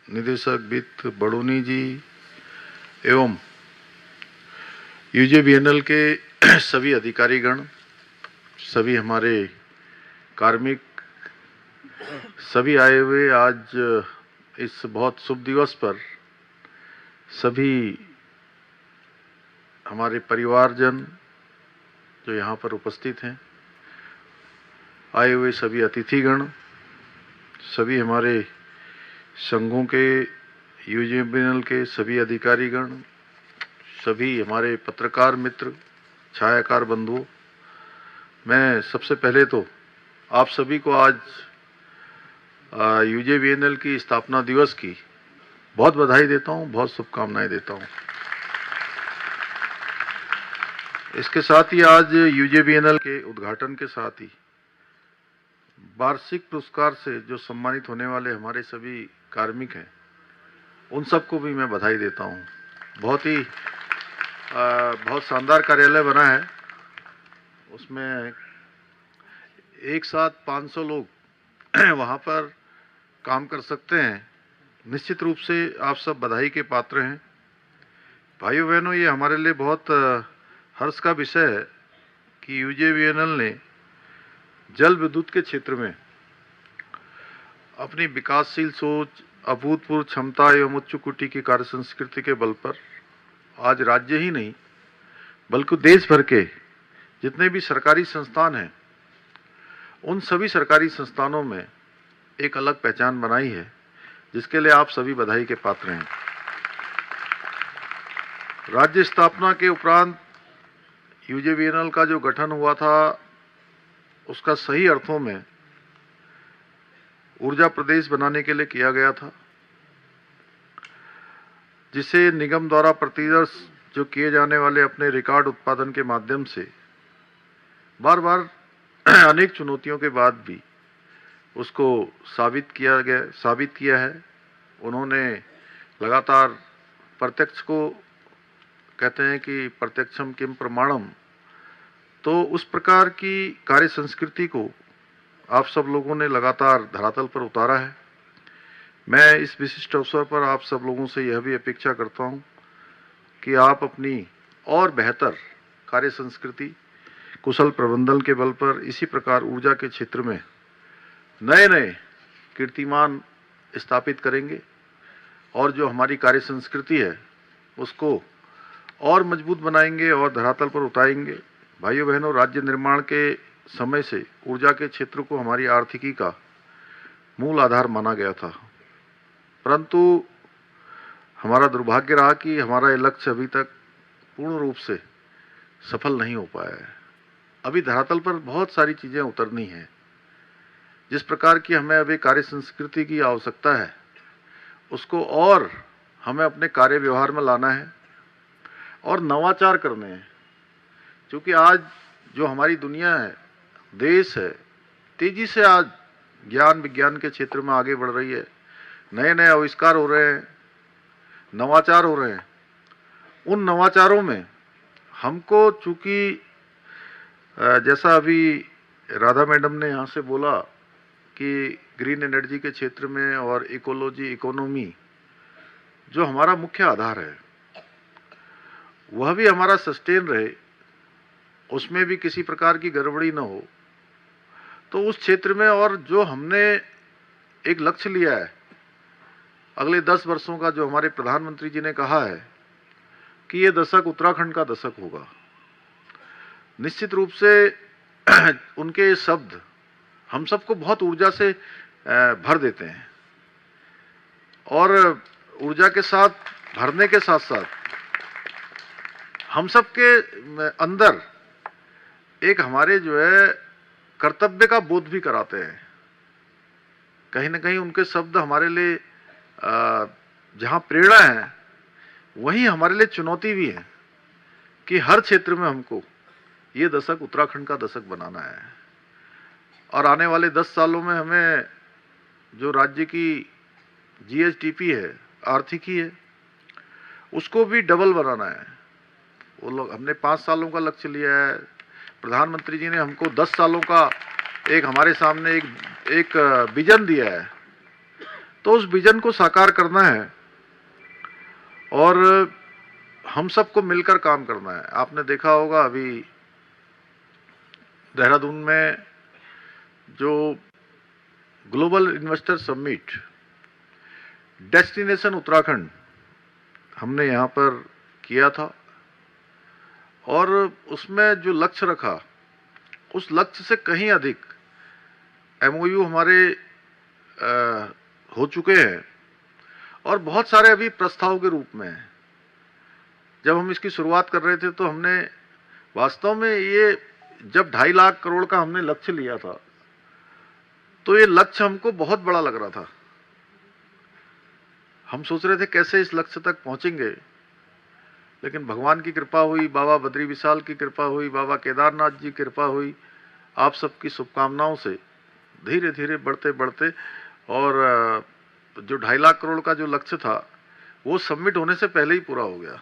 निदेशक वित्त बड़ोनी जी एवं यूजेबीएनएल के सभी अधिकारीगण, सभी हमारे कार्मिक, सभी आए हुए आज इस बहुत शुभ दिवस पर, सभी हमारे परिवारजन जो यहाँ पर उपस्थित हैं, आए हुए सभी अतिथिगण, सभी हमारे संघों के, यूजेबीएनएल के सभी अधिकारीगण, सभी हमारे पत्रकार मित्र, छायाकार बंधुओं, मैं सबसे पहले तो आप सभी को आज यूजेबीएनएल की स्थापना दिवस की बहुत बधाई देता हूं, बहुत शुभकामनाएं देता हूं। इसके साथ ही आज यूजेबीएनएल के उद्घाटन के साथ ही वार्षिक पुरस्कार से जो सम्मानित होने वाले हमारे सभी कार्मिक हैं, उन सबको भी मैं बधाई देता हूं। बहुत शानदार कार्यालय बना है, उसमें एक साथ 500 लोग वहाँ पर काम कर सकते हैं। निश्चित रूप से आप सब बधाई के पात्र हैं। भाइयों बहनों, ये हमारे लिए बहुत हर्ष का विषय है कि यूजेबीएनएल ने जल विद्युत के क्षेत्र में अपनी विकासशील सोच, अभूतपूर्व क्षमता एवं उच्च कोटि की कार्य संस्कृति के बल पर आज राज्य ही नहीं बल्कि देश भर के जितने भी सरकारी संस्थान हैं, उन सभी सरकारी संस्थानों में एक अलग पहचान बनाई है, जिसके लिए आप सभी बधाई के पात्र हैं। राज्य स्थापना के उपरांत यूजेबीएनएल का जो गठन हुआ था, उसका सही अर्थों में ऊर्जा प्रदेश बनाने के लिए किया गया था, जिसे निगम द्वारा प्रतिवर्ष जो किए जाने वाले अपने रिकॉर्ड उत्पादन के माध्यम से बार बार अनेक चुनौतियों के बाद भी उसको साबित किया है। उन्होंने लगातार प्रत्यक्ष को कहते हैं कि प्रत्यक्षम किम प्रमाणम, तो उस प्रकार की कार्य संस्कृति को आप सब लोगों ने लगातार धरातल पर उतारा है। मैं इस विशिष्ट अवसर पर आप सब लोगों से यह भी अपेक्षा करता हूं कि आप अपनी और बेहतर कार्य संस्कृति, कुशल प्रबंधन के बल पर इसी प्रकार ऊर्जा के क्षेत्र में नए नए कीर्तिमान स्थापित करेंगे और जो हमारी कार्य संस्कृति है उसको और मजबूत बनाएंगे और धरातल पर उतारेंगे। भाइयों बहनों, राज्य निर्माण के समय से ऊर्जा के क्षेत्र को हमारी आर्थिकी का मूल आधार माना गया था, परंतु हमारा दुर्भाग्य रहा कि हमारा ये लक्ष्य अभी तक पूर्ण रूप से सफल नहीं हो पाया है। अभी धरातल पर बहुत सारी चीजें उतरनी हैं। जिस प्रकार की हमें अभी कार्य संस्कृति की आवश्यकता है, उसको और हमें अपने कार्य व्यवहार में लाना है और नवाचार करने हैं। क्योंकि आज जो हमारी दुनिया है, देश है, तेजी से आज ज्ञान विज्ञान के क्षेत्र में आगे बढ़ रही है। नए नए आविष्कार हो रहे हैं, नवाचार हो रहे हैं। उन नवाचारों में हमको, चूंकि जैसा अभी राधा मैडम ने यहाँ से बोला कि ग्रीन एनर्जी के क्षेत्र में और इकोलॉजी, इकोनॉमी जो हमारा मुख्य आधार है, वह भी हमारा सस्टेन रहे, उसमें भी किसी प्रकार की गड़बड़ी न हो, तो उस क्षेत्र में और जो हमने एक लक्ष्य लिया है अगले 10 वर्षों का, जो हमारे प्रधानमंत्री जी ने कहा है कि ये दशक उत्तराखंड का दशक होगा, निश्चित रूप से उनके शब्द हम सबको बहुत ऊर्जा से भर देते हैं। और ऊर्जा के साथ भरने के साथ साथ हम सबके अंदर एक हमारे जो है कर्तव्य का बोध भी कराते हैं। कहीं ना कहीं उनके शब्द हमारे लिए जहां प्रेरणा है, वहीं हमारे लिए चुनौती भी है कि हर क्षेत्र में हमको ये दशक उत्तराखंड का दशक बनाना है। और आने वाले 10 सालों में हमें जो राज्य की जीएसडीपी है, आर्थिकी है, उसको भी डबल बनाना है। वो लोग, हमने 5 सालों का लक्ष्य लिया है, प्रधानमंत्री जी ने हमको 10 सालों का एक हमारे सामने एक विजन दिया है। तो उस विजन को साकार करना है और हम सबको मिलकर काम करना है। आपने देखा होगा अभी देहरादून में जो global investor summit destination Uttarakhand हमने यहाँ पर किया था और उसमें जो लक्ष्य रखा उस लक्ष्य से कहीं अधिक एमओयू हमारे हो चुके हैं और बहुत सारे अभी प्रस्ताव के रूप में हैं। जब हम इसकी शुरुआत कर रहे थे तो हमने वास्तव में ये जब 2.5 लाख करोड़ का हमने लक्ष्य लिया था तो ये लक्ष्य हमको बहुत बड़ा लग रहा था। हम सोच रहे थे कैसे इस लक्ष्य तक पहुंचेंगे, लेकिन भगवान की कृपा हुई, बाबा बद्री विशाल की कृपा हुई, बाबा केदारनाथ जी की कृपा हुई, आप सबकी शुभकामनाओं से धीरे धीरे बढ़ते बढ़ते और जो 2.5 लाख करोड़ का जो लक्ष्य था वो सबमिट होने से पहले ही पूरा हो गया।